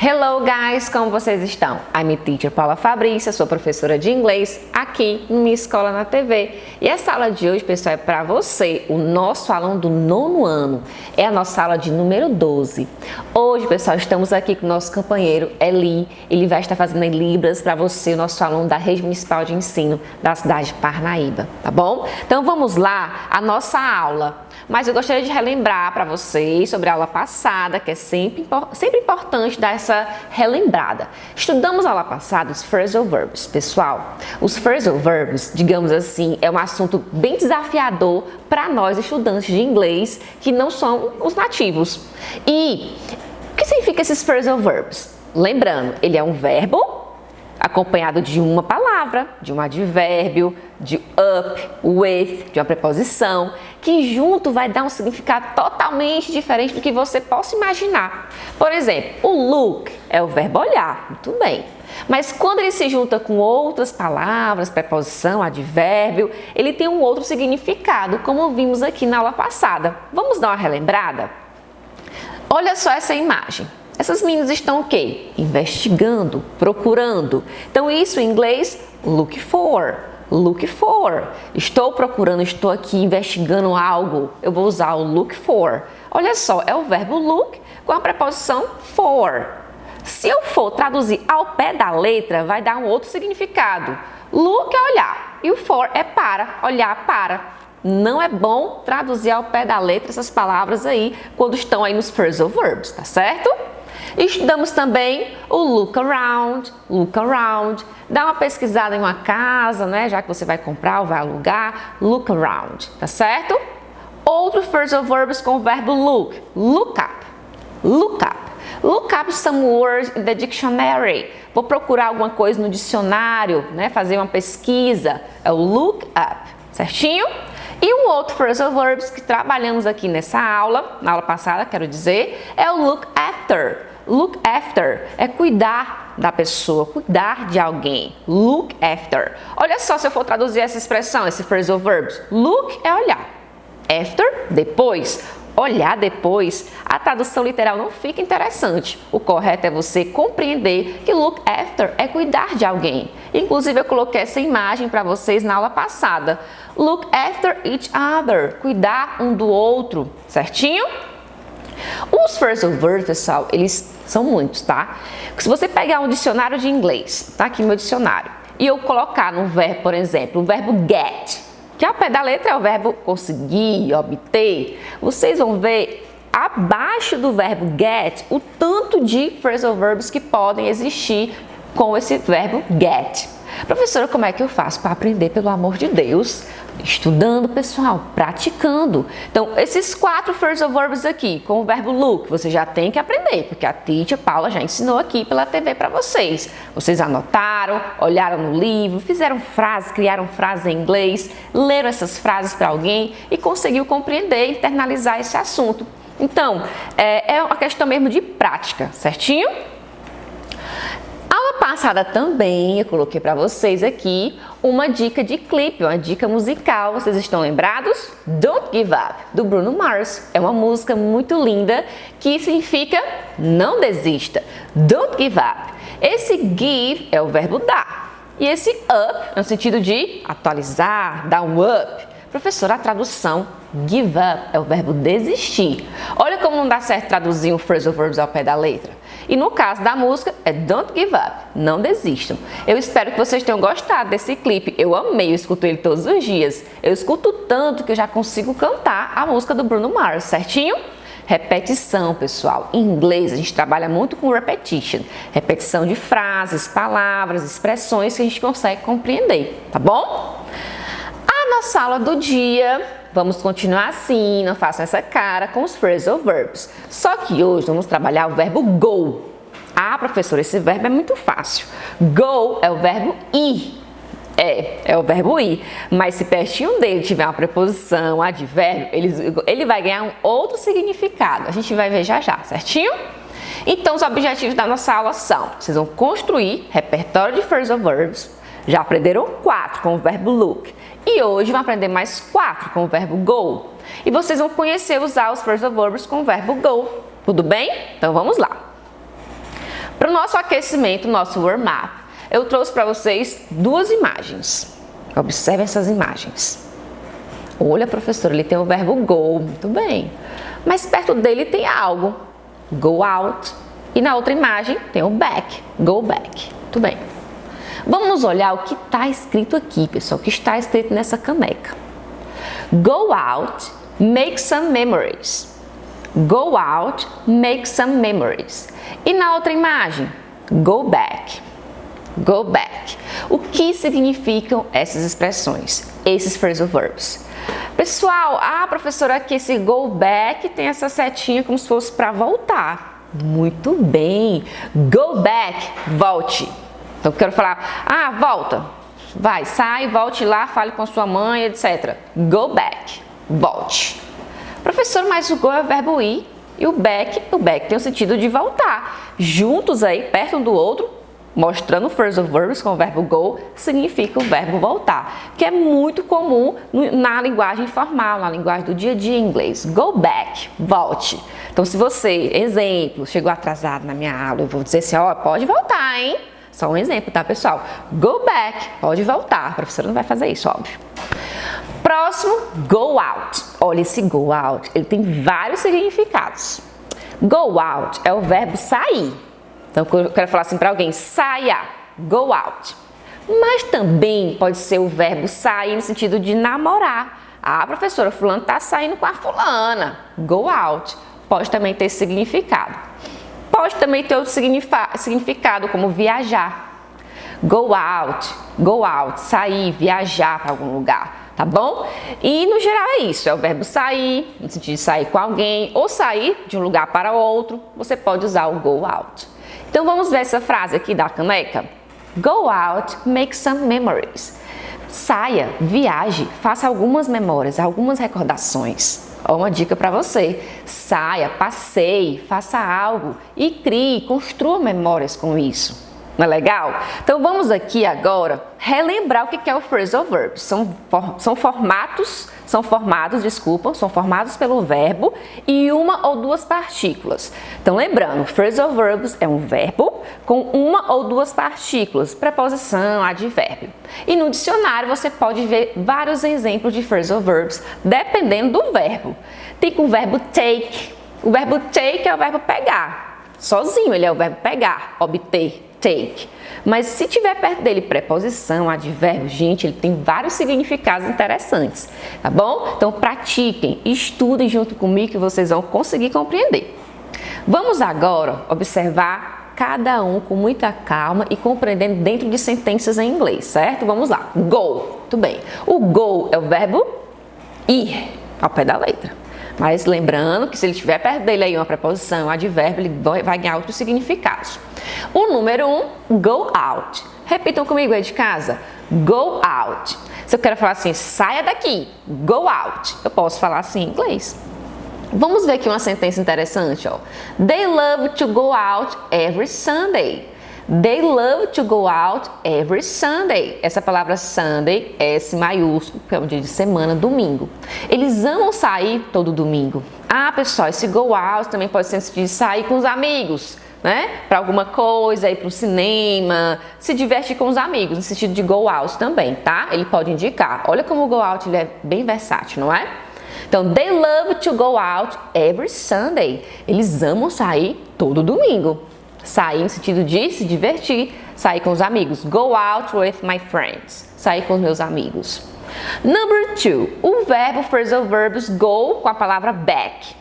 Hello guys, como vocês estão? I'm teacher Paula Fabrícia, sou professora de inglês aqui no Minha Escola na TV. E essa aula de hoje, pessoal, é para você, o nosso aluno do 9º ano. É a nossa aula de número 12. Hoje, pessoal, estamos aqui com o nosso companheiro Eli. Ele vai estar fazendo em Libras para você, o nosso aluno da Rede Municipal de Ensino da cidade de Parnaíba, tá bom? Então vamos lá, a nossa aula. Mas eu gostaria de relembrar para vocês sobre a aula passada, que é sempre importante dar essa relembrada. Estudamos a aula passada os phrasal verbs. Pessoal, os phrasal verbs, digamos assim, é um assunto bem desafiador para nós estudantes de inglês que não são os nativos. E o que significa esses phrasal verbs? Lembrando, ele é um verbo acompanhado de uma palavra, de um advérbio, de up, with, de uma preposição, que junto vai dar um significado totalmente diferente do que você possa imaginar. Por exemplo, o look é o verbo olhar, muito bem. Mas quando ele se junta com outras palavras, preposição, advérbio, ele tem um outro significado, como vimos aqui na aula passada. Vamos dar uma relembrada? Olha só essa imagem. Essas meninas estão o quê? Investigando, procurando. Então isso em inglês, look for. Look for. Estou procurando, estou aqui investigando algo. Eu vou usar o look for. Olha só, é o verbo look com a preposição for. Se eu for traduzir ao pé da letra, vai dar um outro significado. Look é olhar e o for é para, olhar para. Não é bom traduzir ao pé da letra essas palavras aí quando estão aí nos phrasal verbs, tá certo? Estudamos também o look around, dá uma pesquisada em uma casa, né, já que você vai comprar ou vai alugar, look around, tá certo? Outros phrasal verbs com o verbo look up, look up some words in the dictionary, vou procurar alguma coisa no dicionário, né, fazer uma pesquisa, é o look up, certinho? E um outro phrasal verbs que trabalhamos aqui nessa aula, na aula passada, quero dizer, é o look after. Look after é cuidar da pessoa, cuidar de alguém. Look after. Olha só se eu for traduzir essa expressão, esse phrasal verbs. Look é olhar. After, depois. Olhar depois, a tradução literal não fica interessante. O correto é você compreender que look after é cuidar de alguém. Inclusive, eu coloquei essa imagem para vocês na aula passada. Look after each other, cuidar um do outro, certinho? Os phrasal verbs, pessoal, eles são muitos, tá? Se você pegar um dicionário de inglês, tá aqui meu dicionário, e eu colocar no verbo, por exemplo, o verbo get, que ao pé da letra é o verbo conseguir, obter, vocês vão ver abaixo do verbo get o tanto de phrasal verbs que podem existir com esse verbo get. Professora, como é que eu faço para aprender, pelo amor de Deus? Estudando, pessoal, praticando. Então, esses 4 phrasal verbs aqui, com o verbo look, você já tem que aprender, porque a teacher Paula já ensinou aqui pela TV para vocês. Vocês anotaram, olharam no livro, fizeram frases, criaram frases em inglês, leram essas frases para alguém e conseguiu compreender, internalizar esse assunto. Então, é uma questão mesmo de prática, certinho? Aula passada também eu coloquei para vocês aqui uma dica de clipe, uma dica musical. Vocês estão lembrados? Don't Give Up, do Bruno Mars. É uma música muito linda que significa não desista. Don't Give Up. Esse give é o verbo dar. E esse up, no sentido de atualizar, dar um up. Professora, a tradução give up é o verbo desistir. Olha como não dá certo traduzir um phrasal verbs ao pé da letra. E no caso da música é Don't Give Up, não desistam. Eu espero que vocês tenham gostado desse clipe. Eu amei, eu escuto ele todos os dias. Eu escuto tanto que eu já consigo cantar a música do Bruno Mars, certinho? Repetição, pessoal. Em inglês a gente trabalha muito com repetition. Repetição de frases, palavras, expressões que a gente consegue compreender, tá bom? A nossa aula do dia, vamos continuar assim, não façam essa cara com os phrasal verbs. Só que hoje vamos trabalhar o verbo go. Ah, professora, esse verbo é muito fácil. Go é o verbo ir. É o verbo ir. Mas se pertinho dele tiver uma preposição, um advérbio, ele vai ganhar um outro significado. A gente vai ver já já, certinho? Então, os objetivos da nossa aula são: vocês vão construir repertório de phrasal verbs. Já aprenderam 4 com o verbo look. E hoje vão aprender mais 4 com o verbo go. E vocês vão conhecer usar os phrasal verbs com o verbo go. Tudo bem? Então vamos lá. Para o nosso aquecimento, nosso warm-up, eu trouxe para vocês duas imagens. Observe essas imagens. Olha, professor, ele tem o verbo go, muito bem. Mas perto dele tem algo, go out. E na outra imagem tem o back, go back. Muito bem. Vamos olhar o que está escrito aqui, pessoal, o que está escrito nessa caneca. Go out, make some memories. Go out, make some memories. E na outra imagem, go back. Go back. O que significam essas expressões, esses phrasal verbs? Pessoal, professora, aqui esse go back tem essa setinha como se fosse para voltar. Muito bem. Go back, volte. Então, eu quero falar, volta. Vai, sai, volte lá, fale com a sua mãe, etc. Go back, volte. Professor, mas o go é o verbo ir e o back tem o sentido de voltar. Juntos aí, perto um do outro, mostrando phrasal verbs com o verbo go, significa o verbo voltar, que é muito comum na linguagem informal, na linguagem do dia a dia em inglês. Go back, volte. Então, se você, exemplo, chegou atrasado na minha aula, eu vou dizer assim, pode voltar, hein? Só um exemplo, tá, pessoal? Go back, pode voltar. A professora não vai fazer isso, óbvio. Próximo, go out. Olha, esse go out, ele tem vários significados. Go out é o verbo sair. Então, eu quero falar assim para alguém, saia, go out. Mas também pode ser o verbo sair no sentido de namorar. Professora, fulano está saindo com a fulana. Go out. Pode também ter esse significado. Pode também ter outro significado, como viajar. Go out, sair, viajar para algum lugar, tá bom? E no geral é isso, é o verbo sair, no sentido de sair com alguém, ou sair de um lugar para outro, você pode usar o go out. Então vamos ver essa frase aqui da caneca. Go out, make some memories. Saia, viaje, faça algumas memórias, algumas recordações. Uma dica para você, saia, passeie, faça algo e crie, construa memórias com isso. Não é legal? Então vamos aqui agora relembrar o que é o phrasal verbs. São formados pelo verbo e uma ou duas partículas. Então lembrando, phrasal verbs é um verbo com uma ou duas partículas, preposição, advérbio. E no dicionário você pode ver vários exemplos de phrasal verbs dependendo do verbo. Tem com o verbo take. O verbo take é o verbo pegar. Sozinho ele é o verbo pegar, obter. Take. Mas se tiver perto dele preposição, advérbio, gente, ele tem vários significados interessantes, tá bom? Então pratiquem, estudem junto comigo que vocês vão conseguir compreender. Vamos agora observar cada um com muita calma e compreendendo dentro de sentenças em inglês, certo? Vamos lá. Go. Muito bem. O go é o verbo ir, ao pé da letra. Mas lembrando que se ele estiver perto dele aí uma preposição, um advérbio, ele vai ganhar outros significados. O número 1, go out. Repitam comigo aí de casa. Go out. Se eu quero falar assim, saia daqui, go out. Eu posso falar assim em inglês. Vamos ver aqui uma sentença interessante, ó. They love to go out every Sunday. They love to go out every Sunday. Essa palavra Sunday, S maiúsculo, que é um dia de semana, domingo. Eles amam sair todo domingo. Pessoal, esse go out também pode ser de sair com os amigos, né? Para alguma coisa, ir para o cinema, se divertir com os amigos, no sentido de go out também, tá? Ele pode indicar. Olha como o go out ele é bem versátil, não é? Então, they love to go out every Sunday. Eles amam sair todo domingo. Sair no sentido de se divertir, sair com os amigos. Go out with my friends. Sair com os meus amigos. Number 2. O verbo phrasal verbs go com a palavra back.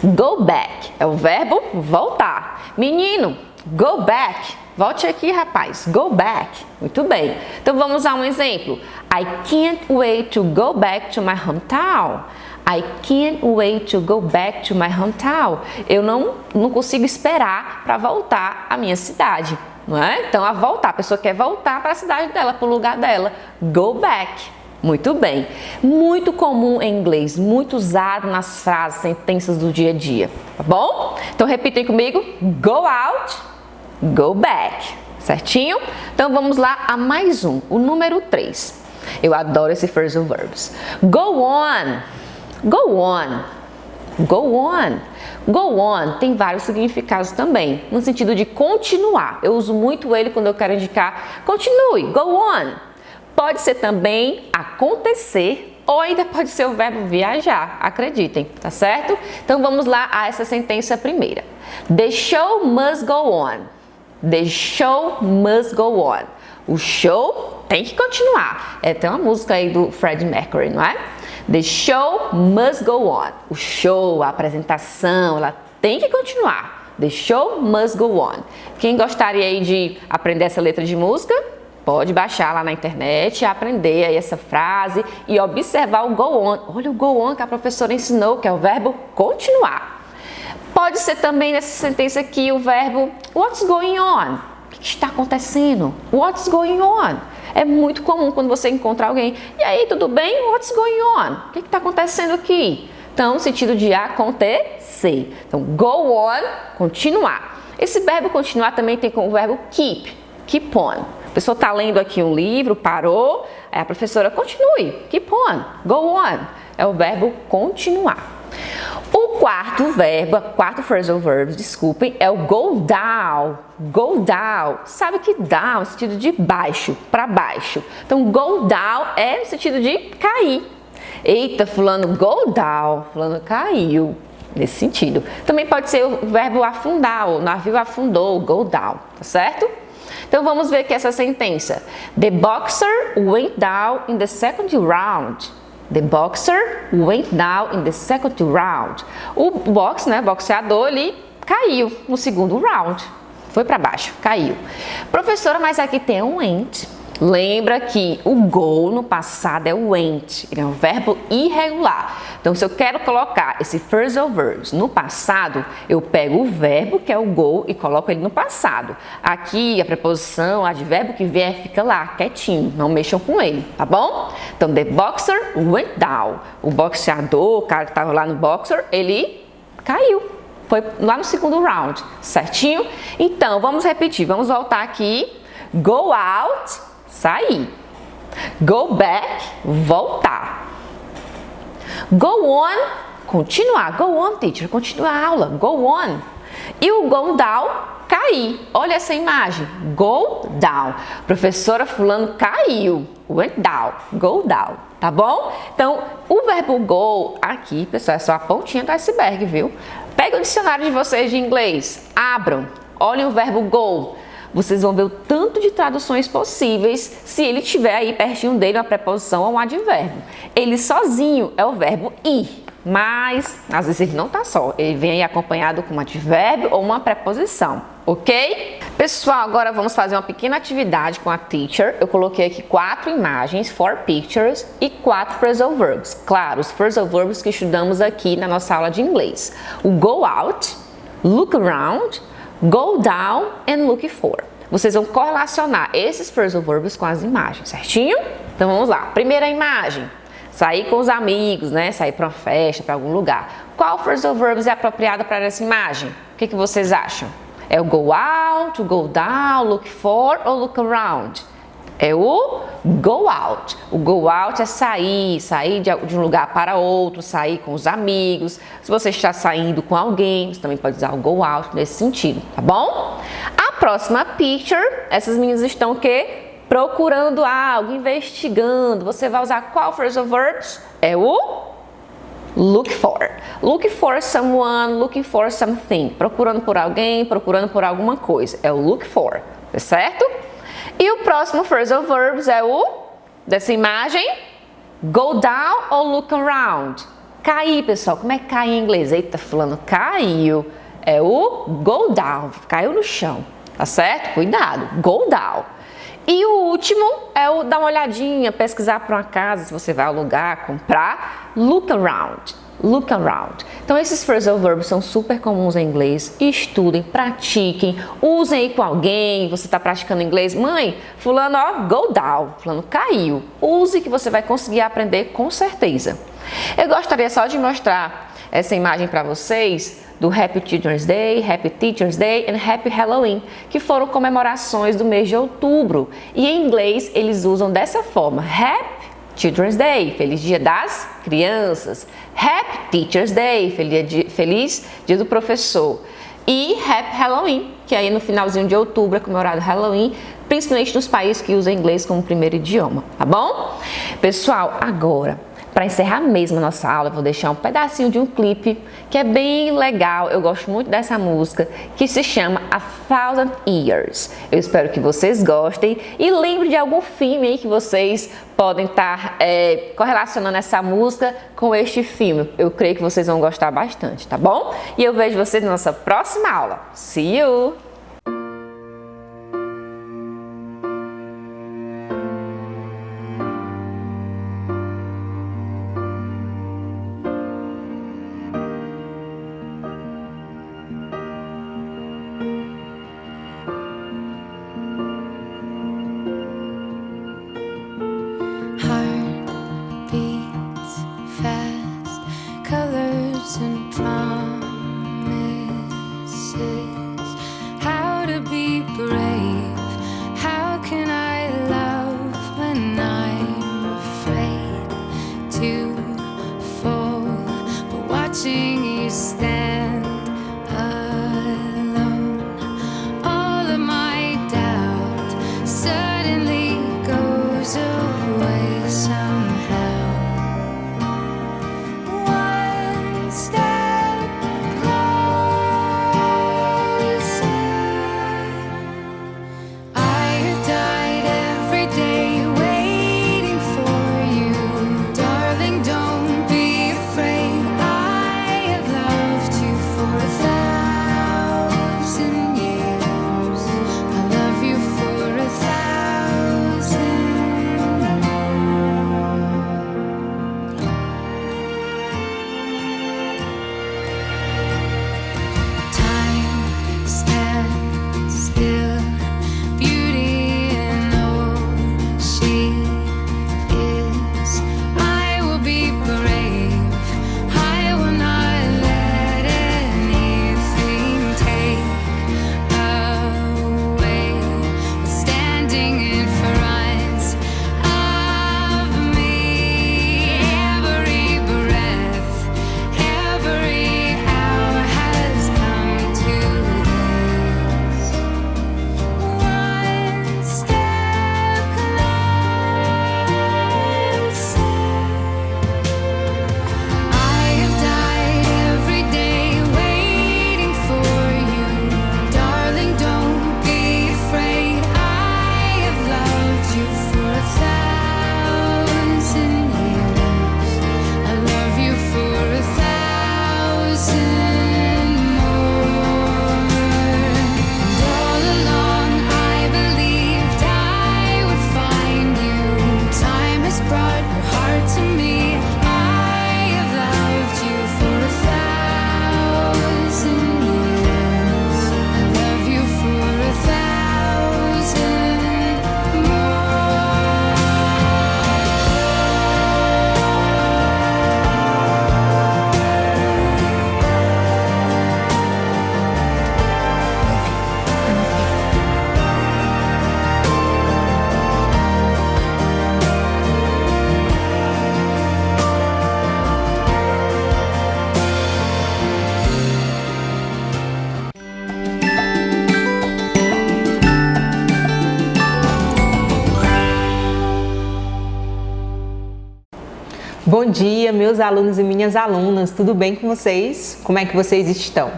Go back é o verbo voltar. Menino, go back. Volte aqui, rapaz. Go back. Muito bem. Então vamos a um exemplo. I can't wait to go back to my hometown. I can't wait to go back to my hometown. Eu não consigo esperar para voltar à minha cidade, não é? Então, a pessoa quer voltar para a cidade dela, para o lugar dela. Go back. Muito bem. Muito comum em inglês, muito usado nas frases, sentenças do dia a dia, tá bom? Então, repitem comigo. Go out, go back. Certinho? Então, vamos lá a mais um, o número 3. Eu adoro esse phrasal verbs. Go on. Go on. Go on. Go on tem vários significados também, no sentido de continuar. Eu uso muito ele quando eu quero indicar continue, go on. Pode ser também acontecer ou ainda pode ser o verbo viajar, acreditem, tá certo? Então vamos lá a essa sentença primeira. The show must go on. The show must go on. O show tem que continuar. Tem uma música aí do Freddie Mercury, não é? The show must go on. O show, a apresentação, ela tem que continuar. The show must go on. Quem gostaria aí de aprender essa letra de música, pode baixar lá na internet, aprender aí essa frase e observar o go on. Olha o go on que a professora ensinou, que é o verbo continuar. Pode ser também nessa sentença aqui o verbo what's going on? O que está acontecendo? What's going on? É muito comum quando você encontra alguém. E aí, tudo bem? What's going on? O que está acontecendo aqui? Então, no sentido de acontecer. Então, go on, continuar. Esse verbo continuar também tem como verbo keep. Keep on. A pessoa está lendo aqui um livro, parou, aí a professora continue. Keep on, go on. É o verbo continuar. O quarto phrasal verb, desculpem, é o go down. Go down. Sabe que down é no sentido de baixo, para baixo. Então, go down é no sentido de cair. Eita, fulano go down, fulano caiu. Nesse sentido. Também pode ser o verbo afundar, o navio afundou, go down, tá certo? Então, vamos ver aqui essa sentença. The boxer went down in the second round. The boxer went down in the second round. O boxeador, ele caiu no segundo round. Foi para baixo, caiu. Professora, mas aqui tem um went. Lembra que o go no passado é o went. Ele é um verbo irregular. Então, se eu quero colocar esse phrasal verbs no passado, eu pego o verbo, que é o go, e coloco ele no passado. Aqui, a preposição, o advérbio que vier, fica lá, quietinho. Não mexam com ele, tá bom? Então, the boxer went down. O boxeador, o cara que estava lá no boxer, ele caiu. Foi lá no segundo round, certinho? Então, vamos repetir. Vamos voltar aqui. Go out, sair. Go back, voltar. Go on, continuar. Go on, teacher, continua a aula. Go on. E o go down, cair. Olha essa imagem. Go down. Professora fulano caiu. Went down. Go down. Tá bom? Então, o verbo go aqui, pessoal, é só a pontinha do iceberg, viu? Pega o dicionário de vocês de inglês. Abram. Olhem o verbo go. Vocês vão ver o tanto de traduções possíveis se ele tiver aí pertinho dele uma preposição ou um advérbio. Ele sozinho é o verbo ir, mas às vezes ele não está só, ele vem aí acompanhado com um advérbio ou uma preposição, ok? Pessoal, agora vamos fazer uma pequena atividade com a teacher. Eu coloquei aqui 4 imagens, 4 pictures e 4 phrasal verbs. Claro, os phrasal verbs que estudamos aqui na nossa aula de inglês. O go out, look around, go down and look for. Vocês vão correlacionar esses phrasal verbs com as imagens, certinho? Então vamos lá. Primeira imagem. Sair com os amigos, né? Sair para uma festa, para algum lugar. Qual phrasal verbs é apropriado para essa imagem? O que vocês acham? É o go out, o go down, look for ou look around? É o go out. O go out é sair de um lugar para outro, sair com os amigos. Se você está saindo com alguém, você também pode usar o go out nesse sentido, tá bom? A próxima picture, essas meninas estão o quê? Procurando algo, investigando. Você vai usar qual phrasal verbs? É o look for. Look for someone, looking for something. Procurando por alguém, procurando por alguma coisa. É o look for, tá certo? E o próximo phrasal verbs é o, dessa imagem, go down ou look around. Cair, pessoal. Como é que cai em inglês? Eita, fulano caiu. É o go down. Caiu no chão. Tá certo? Cuidado. Go down. E o último é o dar uma olhadinha, pesquisar para uma casa, se você vai alugar, comprar. Look around. Look around. Então, esses phrasal verbs são super comuns em inglês. Estudem, pratiquem, usem aí com alguém. Você está praticando inglês. Mãe, fulano, ó, go down. Fulano caiu. Use que você vai conseguir aprender com certeza. Eu gostaria só de mostrar essa imagem para vocês do Happy Teacher's Day and Happy Halloween, que foram comemorações do mês de outubro. E em inglês eles usam dessa forma, Happy Children's Day, feliz dia das crianças. Happy Teacher's Day, feliz dia do professor. E Happy Halloween, que aí no finalzinho de outubro é comemorado Halloween, principalmente nos países que usam inglês como primeiro idioma, tá bom? Pessoal, agora, para encerrar mesmo a nossa aula, eu vou deixar um pedacinho de um clipe que é bem legal, eu gosto muito dessa música, que se chama A Thousand Years. Eu espero que vocês gostem e lembrem de algum filme aí que vocês podem estar correlacionando essa música com este filme. Eu creio que vocês vão gostar bastante, tá bom? E eu vejo vocês na nossa próxima aula. See you! And promises, how to be brave, how can I love when I'm afraid to fall, but watching you stand alone, all of my doubt suddenly goes away somehow. Bom dia, meus alunos e minhas alunas, tudo bem com vocês? Como é que vocês estão?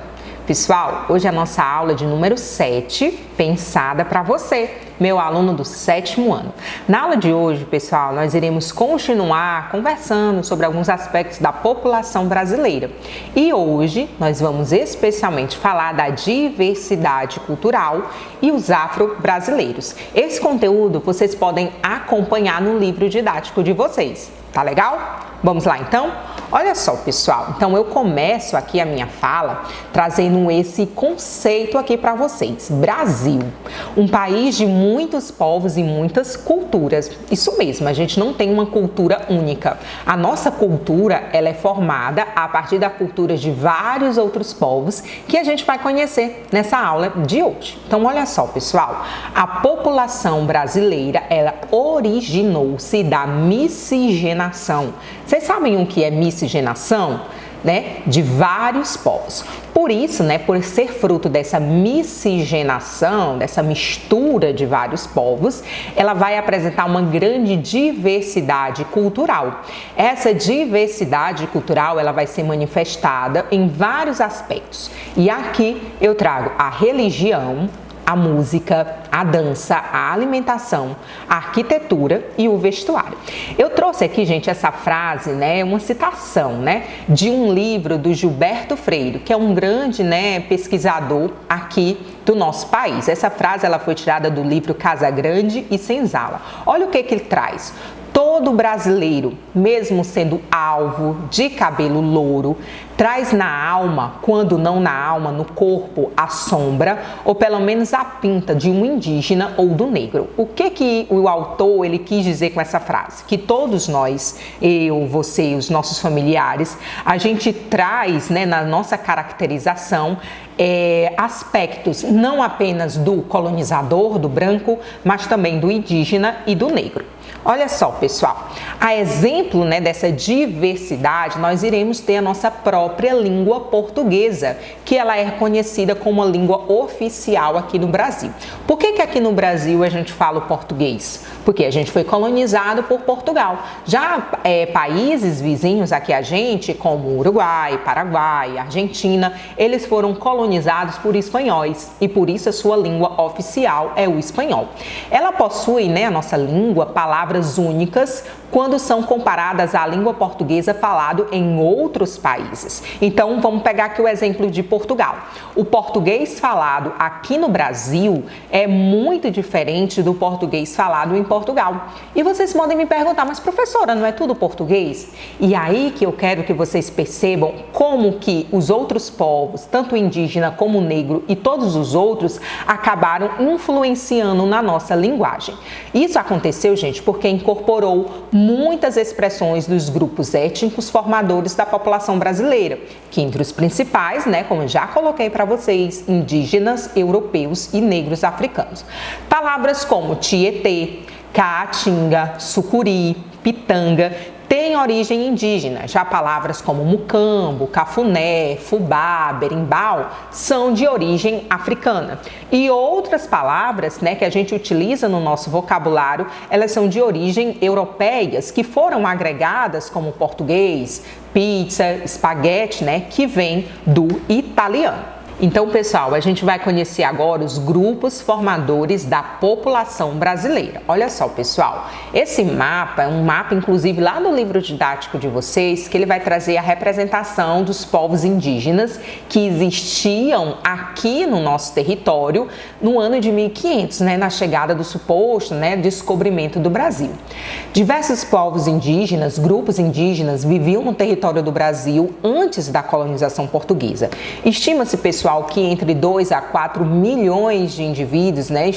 Pessoal, hoje é a nossa aula de número 7, pensada para você, meu aluno do 7º ano. Na aula de hoje, pessoal, nós iremos continuar conversando sobre alguns aspectos da população brasileira. E hoje nós vamos especialmente falar da diversidade cultural e os afro-brasileiros. Esse conteúdo vocês podem acompanhar no livro didático de vocês. Tá legal? Vamos lá então? Olha só, pessoal, então eu começo aqui a minha fala trazendo esse conceito aqui para vocês. Brasil, um país de muitos povos e muitas culturas. Isso mesmo, a gente não tem uma cultura única. A nossa cultura, ela é formada a partir da cultura de vários outros povos que a gente vai conhecer nessa aula de hoje. Então, olha só, pessoal, a população brasileira, ela originou-se da miscigenação. Vocês sabem o que é miscigenação? Né, de vários povos. Por isso, né, por ser fruto dessa miscigenação, dessa mistura de vários povos, ela vai apresentar uma grande diversidade cultural. Essa diversidade cultural, ela vai ser manifestada em vários aspectos. E aqui eu trago a religião, a música, a dança, a alimentação, a arquitetura e o vestuário. Eu trouxe aqui, gente, essa frase, né, uma citação, né, de um livro do Gilberto Freire, que é um grande, né, pesquisador aqui do nosso país. Essa frase, ela foi tirada do livro Casa Grande e Senzala. Olha o que ele traz. Todo brasileiro, mesmo sendo alvo, de cabelo louro, traz na alma, quando não na alma, no corpo, a sombra, ou pelo menos a pinta de um indígena ou do negro. O que o autor ele quis dizer com essa frase? Que todos nós, eu, você, os nossos familiares, a gente traz, né, na nossa caracterização, aspectos não apenas do colonizador, do branco, mas também do indígena e do negro. Olha só, pessoal, a exemplo, né, dessa diversidade, nós iremos ter a nossa própria língua portuguesa, que ela é reconhecida como uma língua oficial aqui no Brasil. Por que aqui no Brasil a gente fala o português? Porque a gente foi colonizado por Portugal. Já países vizinhos aqui a gente, como Uruguai, Paraguai, Argentina, eles foram colonizados por espanhóis e por isso a sua língua oficial é o espanhol. Ela possui, né, a nossa língua, palavras únicas quando são comparadas à língua portuguesa falada em outros países. Então, vamos pegar aqui o exemplo de Portugal. O português falado aqui no Brasil é muito diferente do português falado em Portugal. E vocês podem me perguntar, mas professora, não é tudo português? E aí que eu quero que vocês percebam como que os outros povos, tanto o indígena como o negro e todos os outros, acabaram influenciando na nossa linguagem. Isso aconteceu, gente, porque incorporou muitas expressões dos grupos étnicos formadores da população brasileira, que entre os principais, né, como eu já coloquei para vocês, indígenas, europeus e negros africanos. Palavras como Tietê, Caatinga, Sucuri, Pitanga, têm origem indígena. Já palavras como mucambo, cafuné, fubá, berimbau são de origem africana. E outras palavras, né, que a gente utiliza no nosso vocabulário, elas são de origem europeias, que foram agregadas como português, pizza, espaguete, né, que vem do italiano. Então, pessoal, a gente vai conhecer agora os grupos formadores da população brasileira. Olha só, pessoal, esse mapa é um mapa, inclusive, lá no livro didático de vocês, que ele vai trazer a representação dos povos indígenas que existiam aqui no nosso território no ano de 1500, né, na chegada do suposto, né, descobrimento do Brasil. Diversos povos indígenas, grupos indígenas, viviam no território do Brasil antes da colonização portuguesa. Estima-se, pessoal, que entre 2 a 4 milhões de indivíduos, né,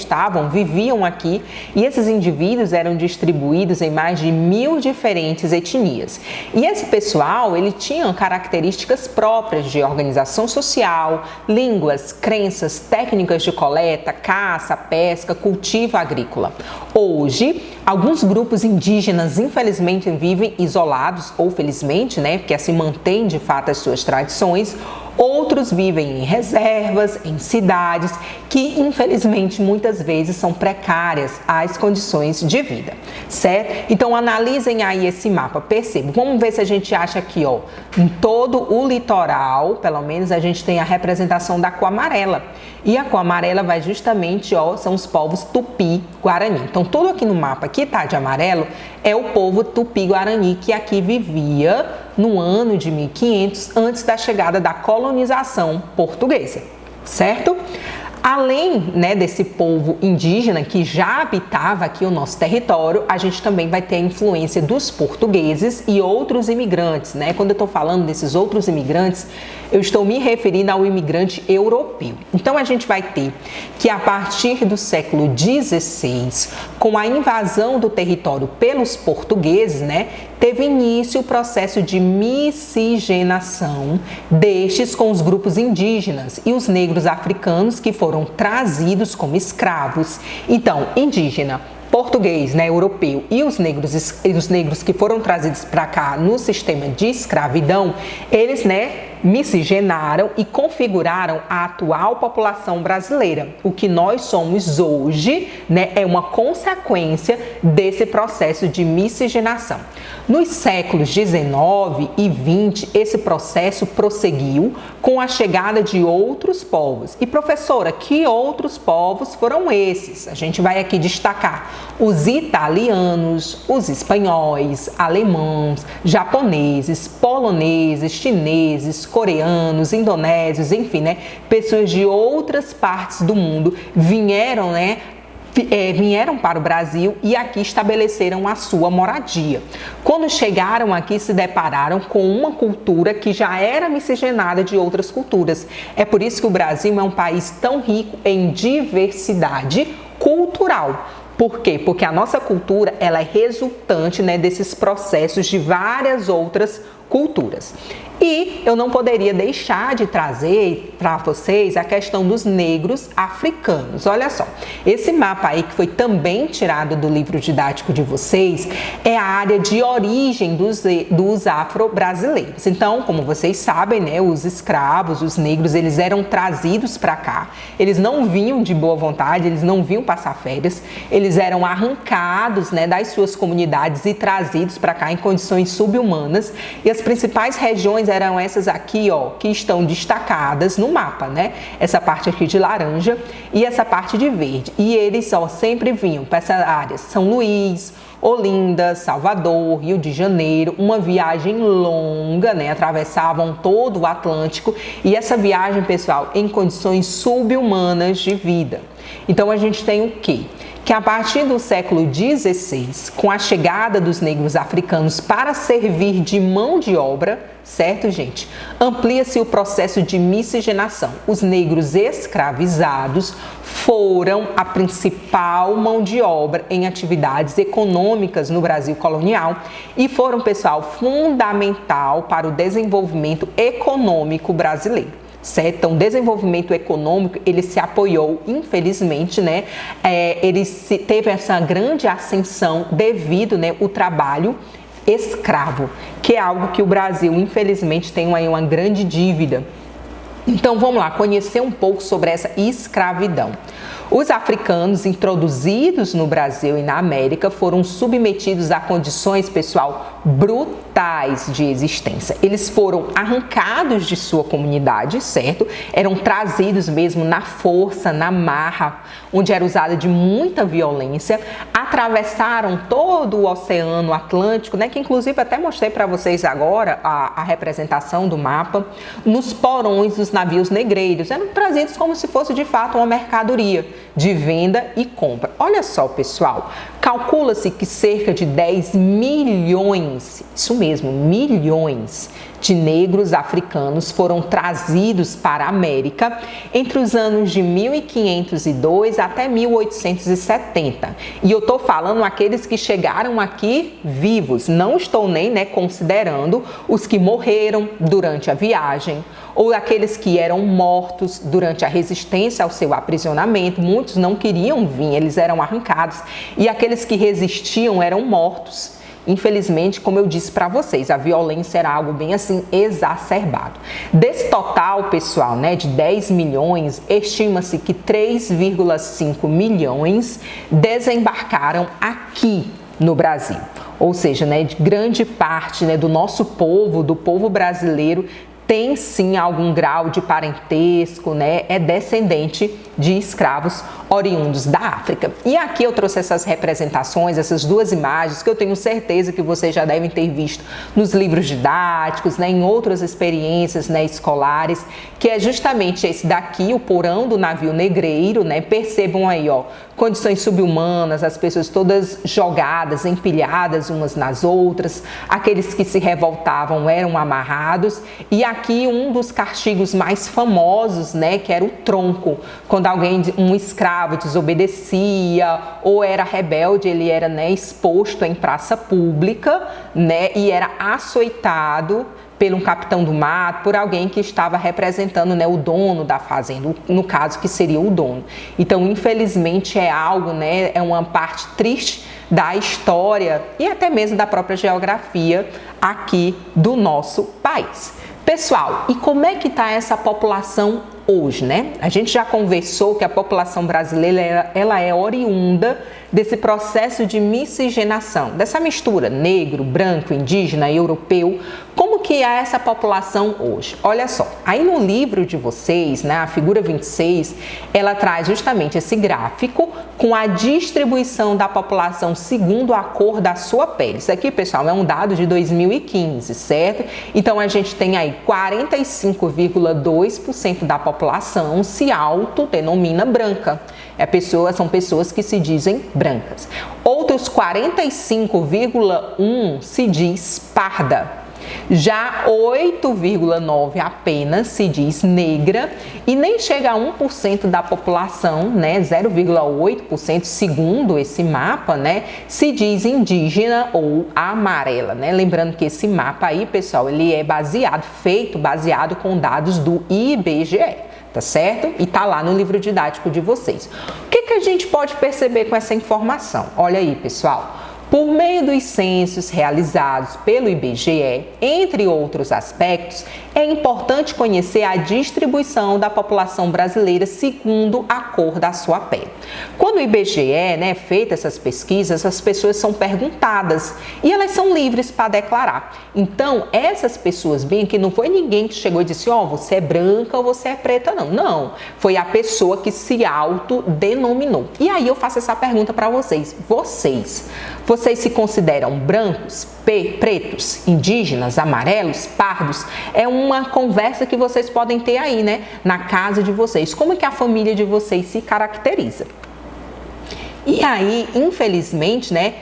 viviam aqui, e esses indivíduos eram distribuídos em mais de 1000 diferentes etnias. E esse pessoal, ele tinha características próprias de organização social, línguas, crenças, técnicas de coleta, caça, pesca, cultivo agrícola. Hoje, alguns grupos indígenas, infelizmente, vivem isolados, ou felizmente, né, porque assim mantém de fato as suas tradições. Outros vivem em reservas, em cidades, que infelizmente muitas vezes são precárias as condições de vida, certo? Então analisem aí esse mapa, percebam. Vamos ver se a gente acha aqui, ó, em todo o litoral, pelo menos a gente tem a representação da cor amarela. E a cor amarela vai justamente, ó, são os povos Tupi-Guarani. Então tudo aqui no mapa que tá de amarelo é o povo Tupi-Guarani que aqui vivia no ano de 1500, antes da chegada da colonização portuguesa, certo? Além, né, desse povo indígena que já habitava aqui o nosso território, a gente também vai ter a influência dos portugueses e outros imigrantes, né? Quando eu estou falando desses outros imigrantes, eu estou me referindo ao imigrante europeu. Então a gente vai ter que a partir do século XVI, com a invasão do território pelos portugueses, né, teve início o processo de miscigenação destes com os grupos indígenas e os negros africanos que foram trazidos como escravos. Então, indígena, português, né, europeu e os negros que foram trazidos para cá no sistema de escravidão, eles, né, miscigenaram e configuraram a atual população brasileira. O que nós somos hoje, né, é uma consequência desse processo de miscigenação. Nos séculos 19 e 20, esse processo prosseguiu com a chegada de outros povos. E professora, que outros povos foram esses? A gente vai aqui destacar os italianos, os espanhóis, alemães, japoneses, poloneses, chineses, coreanos, indonésios, enfim, né? Pessoas de outras partes do mundo vieram, né? Vieram para o Brasil e aqui estabeleceram a sua moradia. Quando chegaram aqui, se depararam com uma cultura que já era miscigenada de outras culturas. É por isso que o Brasil é um país tão rico em diversidade cultural. Por quê? Porque a nossa cultura ela é resultante, né, desses processos de várias outras culturas. E eu não poderia deixar de trazer para vocês a questão dos negros africanos. Olha só, esse mapa aí que foi também tirado do livro didático de vocês é a área de origem dos afro-brasileiros. Então, como vocês sabem, né, os escravos, os negros, eles eram trazidos para cá. Eles não vinham de boa vontade, eles não vinham passar férias. Eles eram arrancados, né, das suas comunidades e trazidos para cá em condições subhumanas. E as principais regiões eram essas aqui, ó, que estão destacadas no mapa, né? Essa parte aqui de laranja e essa parte de verde. E eles, ó, sempre vinham para essa área, São Luís, Olinda, Salvador, Rio de Janeiro, uma viagem longa, né? Atravessavam todo o Atlântico e essa viagem, pessoal, em condições subhumanas de vida. Então a gente tem o quê? Que a partir do século XVI, com a chegada dos negros africanos para servir de mão de obra, certo, gente? Amplia-se o processo de miscigenação. Os negros escravizados foram a principal mão de obra em atividades econômicas no Brasil colonial e foram, pessoal, fundamental para o desenvolvimento econômico brasileiro. Certo? Então, o desenvolvimento econômico, ele se apoiou, infelizmente, né? Teve essa grande ascensão devido, né, ao trabalho escravo, que é algo que o Brasil, infelizmente, tem aí uma grande dívida. Então, vamos lá, conhecer um pouco sobre essa escravidão. Os africanos introduzidos no Brasil e na América foram submetidos a condições, pessoal, brutais de existência. Eles foram arrancados de sua comunidade, certo? Eram trazidos mesmo na força, na marra, onde era usada de muita violência. Atravessaram todo o Oceano Atlântico, né? Que inclusive até mostrei para vocês agora a representação do mapa. Nos porões dos navios negreiros, eram trazidos como se fosse de fato uma mercadoria de venda e compra. Olha só, pessoal, calcula-se que cerca de 10 milhões, isso mesmo, milhões de negros africanos foram trazidos para a América entre os anos de 1502 até 1870. E eu tô falando aqueles que chegaram aqui vivos, não estou nem, né, considerando os que morreram durante a viagem ou aqueles que eram mortos durante a resistência ao seu aprisionamento. Muitos não queriam vir, eles eram arrancados, e aqueles que resistiam eram mortos. Infelizmente, como eu disse para vocês, a violência era algo bem assim exacerbado. Desse total, pessoal, né, de 10 milhões, estima-se que 3,5 milhões desembarcaram aqui no Brasil. Ou seja, né, de grande parte, né, do nosso povo, do povo brasileiro, tem sim algum grau de parentesco, né? É descendente de escravos oriundos da África. E aqui eu trouxe essas representações, essas duas imagens que eu tenho certeza que vocês já devem ter visto nos livros didáticos, né? Em outras experiências, né, escolares, que é justamente esse daqui, o porão do navio negreiro, né? Percebam aí, ó, condições subhumanas, as pessoas todas jogadas, empilhadas umas nas outras, aqueles que se revoltavam eram amarrados, e aqui um dos castigos mais famosos, né, que era o tronco, quando um escravo desobedecia ou era rebelde, ele era, né, exposto em praça pública, né, e era açoitado pelo capitão do mato, por alguém que estava representando, né, o dono da fazenda, no caso que seria o dono. Então, infelizmente, é algo, né, é uma parte triste da história e até mesmo da própria geografia aqui do nosso país. Pessoal, e como é que está essa população hoje, né? A gente já conversou que a população brasileira ela é oriunda desse processo de miscigenação, dessa mistura negro, branco, indígena, europeu. Como que é essa população hoje? Olha só, aí no livro de vocês, né, a figura 26, ela traz justamente esse gráfico com a distribuição da população segundo a cor da sua pele. Isso aqui, pessoal, é um dado de 2015, certo? Então a gente tem aí 45,2% da população se autodenomina branca. São pessoas que se dizem brancas. Outros 45,1% se diz parda. Já 8,9% apenas se diz negra e nem chega a 1% da população, né, 0,8% segundo esse mapa, né, se diz indígena ou amarela, né? Lembrando que esse mapa aí, pessoal, ele é baseado com dados do IBGE. Tá certo? E tá lá no livro didático de vocês. O que a gente pode perceber com essa informação? Olha aí, pessoal. Por meio dos censos realizados pelo IBGE, entre outros aspectos, é importante conhecer a distribuição da população brasileira segundo a cor da sua pele. Quando o IBGE, né, feita essas pesquisas, as pessoas são perguntadas e elas são livres para declarar. Então, essas pessoas, bem que não foi ninguém que chegou e disse, ó, você é branca ou você é preta, não. Não, foi a pessoa que se autodenominou. E aí eu faço essa pergunta para vocês. Vocês se consideram brancos, pretos, indígenas, amarelos, pardos? É uma conversa que vocês podem ter aí, né, na casa de vocês. Como é que a família de vocês se caracteriza? E aí, infelizmente, né,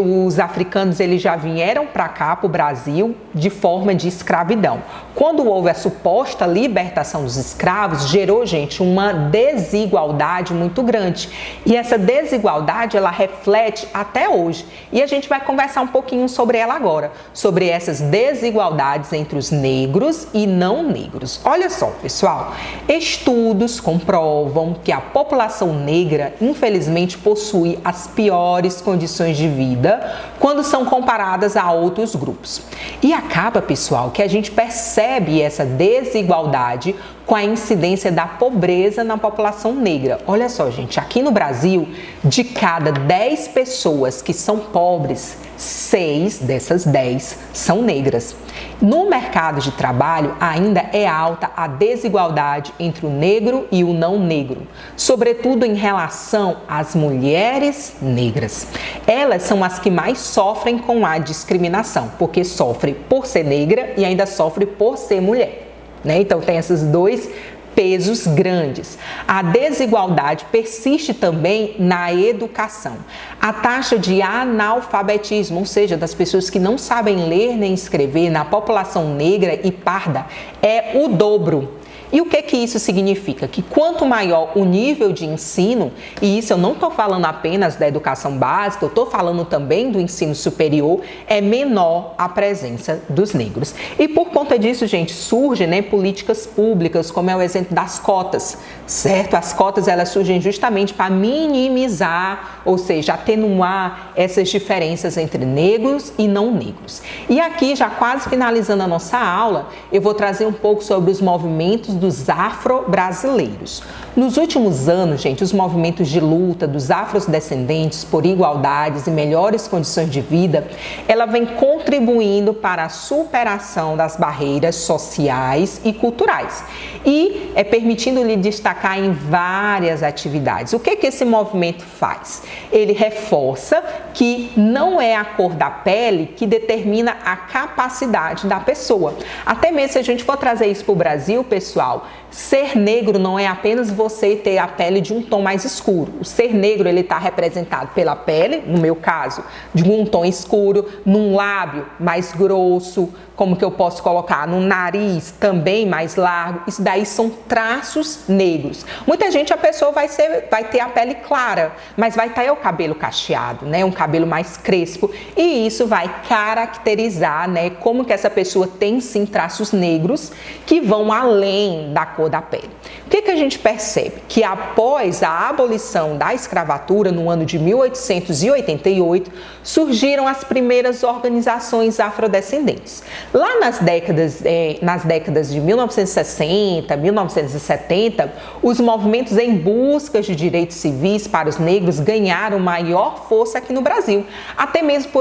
os africanos eles já vieram para cá, para o Brasil, de forma de escravidão. Quando houve a suposta libertação dos escravos, gerou, gente, uma desigualdade muito grande. E essa desigualdade, ela reflete até hoje. E a gente vai conversar um pouquinho sobre ela agora, sobre essas desigualdades entre os negros e não negros. Olha só, pessoal, estudos comprovam que a população negra, infelizmente, possui as piores condições de vida quando são comparadas a outros grupos. E acaba, pessoal, que a gente percebe essa desigualdade com a incidência da pobreza na população negra. Olha só, gente, aqui no Brasil, de cada 10 pessoas que são pobres, 6 dessas 10 são negras. No mercado de trabalho, ainda é alta a desigualdade entre o negro e o não negro, sobretudo em relação às mulheres negras. Elas são as que mais sofrem com a discriminação, porque sofre por ser negra e ainda sofre por ser mulher. Então tem esses dois pesos grandes. A desigualdade persiste também na educação. A taxa de analfabetismo, ou seja, das pessoas que não sabem ler nem escrever na população negra e parda, é o dobro. E o que isso significa? Que quanto maior o nível de ensino, e isso eu não estou falando apenas da educação básica, eu estou falando também do ensino superior, é menor a presença dos negros. E por conta disso, gente, surgem, né, políticas públicas, como é o exemplo das cotas, certo? As cotas, elas surgem justamente para minimizar, ou seja, atenuar essas diferenças entre negros e não negros. E aqui, já quase finalizando a nossa aula, eu vou trazer um pouco sobre os movimentos dos afro-brasileiros. Nos últimos anos, gente, os movimentos de luta dos afrodescendentes por igualdades e melhores condições de vida, ela vem contribuindo para a superação das barreiras sociais e culturais e permitindo-lhe destacar em várias atividades. O que esse movimento faz? Ele reforça que não é a cor da pele que determina a capacidade da pessoa. Até mesmo se a gente for trazer isso para o Brasil, pessoal, ser negro não é apenas você ter a pele de um tom mais escuro. O ser negro, ele está representado pela pele, no meu caso, de um tom escuro, num lábio mais grosso, como que eu posso colocar, num nariz também mais largo. Isso daí são traços negros. Muita gente, a pessoa vai ter a pele clara, mas vai ter o cabelo cacheado, né? Um cabelo mais crespo, e isso vai caracterizar, né, como que essa pessoa tem sim traços negros que vão além da cor da pele. O que a gente percebe? Que após a abolição da escravatura, no ano de 1888, surgiram as primeiras organizações afrodescendentes. Lá nas décadas de 1960, 1970, os movimentos em busca de direitos civis para os negros ganharam maior força aqui no Brasil, até mesmo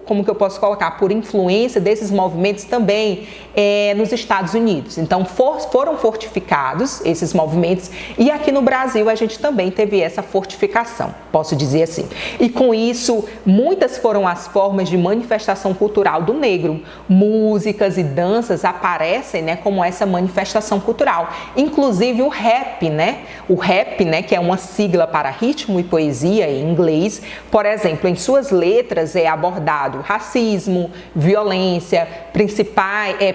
como que eu posso colocar, por influência desses movimentos também nos Estados Unidos. Então foram fortificados esses movimentos, e aqui no Brasil a gente também teve essa fortificação, posso dizer assim. E com isso, muitas foram as formas de manifestação cultural do negro. Músicas e danças aparecem, né, como essa manifestação cultural. Inclusive o rap, né? O rap, né, que é uma sigla para ritmo e poesia em inglês, por exemplo, em suas letras é abordado racismo, violência,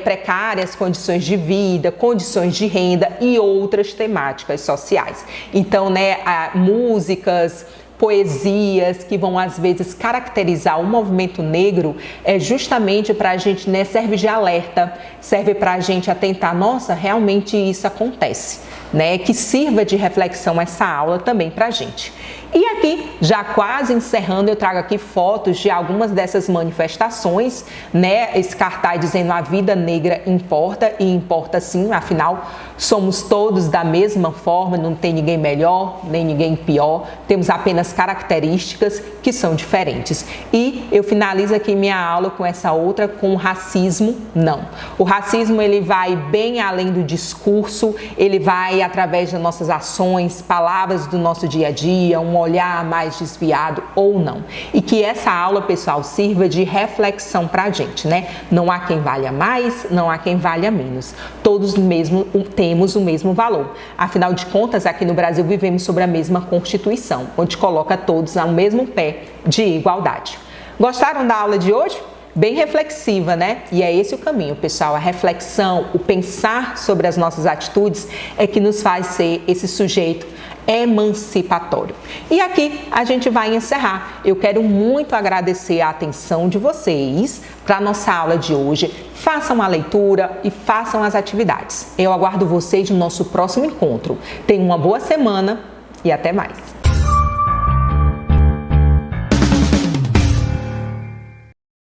precárias condições de vida, condições de renda e outras temáticas sociais. Então, né, músicas, poesias que vão às vezes caracterizar o movimento negro é justamente para a gente, né, serve de alerta, serve para a gente atentar, nossa, realmente isso acontece, né? Que sirva de reflexão essa aula também para a gente. E aqui, já quase encerrando, eu trago aqui fotos de algumas dessas manifestações, né? Esse cartaz dizendo a vida negra importa, e importa sim, afinal, somos todos da mesma forma, não tem ninguém melhor, nem ninguém pior, temos apenas características que são diferentes. E eu finalizo aqui minha aula com essa outra, com o racismo, não. O racismo, ele vai bem além do discurso, ele vai através das nossas ações, palavras do nosso dia a dia, um olhar mais desviado ou não. E que essa aula, pessoal, sirva de reflexão para a gente, né? Não há quem valha mais, não há quem valha menos. Todos temos o mesmo valor. Afinal de contas, aqui no Brasil vivemos sobre a mesma Constituição, onde coloca todos ao mesmo pé de igualdade. Gostaram da aula de hoje? Bem reflexiva, né? E é esse o caminho, pessoal. A reflexão, o pensar sobre as nossas atitudes é que nos faz ser esse sujeito emancipatório. E aqui a gente vai encerrar. Eu quero muito agradecer a atenção de vocês para a nossa aula de hoje. Façam a leitura e façam as atividades. Eu aguardo vocês no nosso próximo encontro. Tenham uma boa semana e até mais.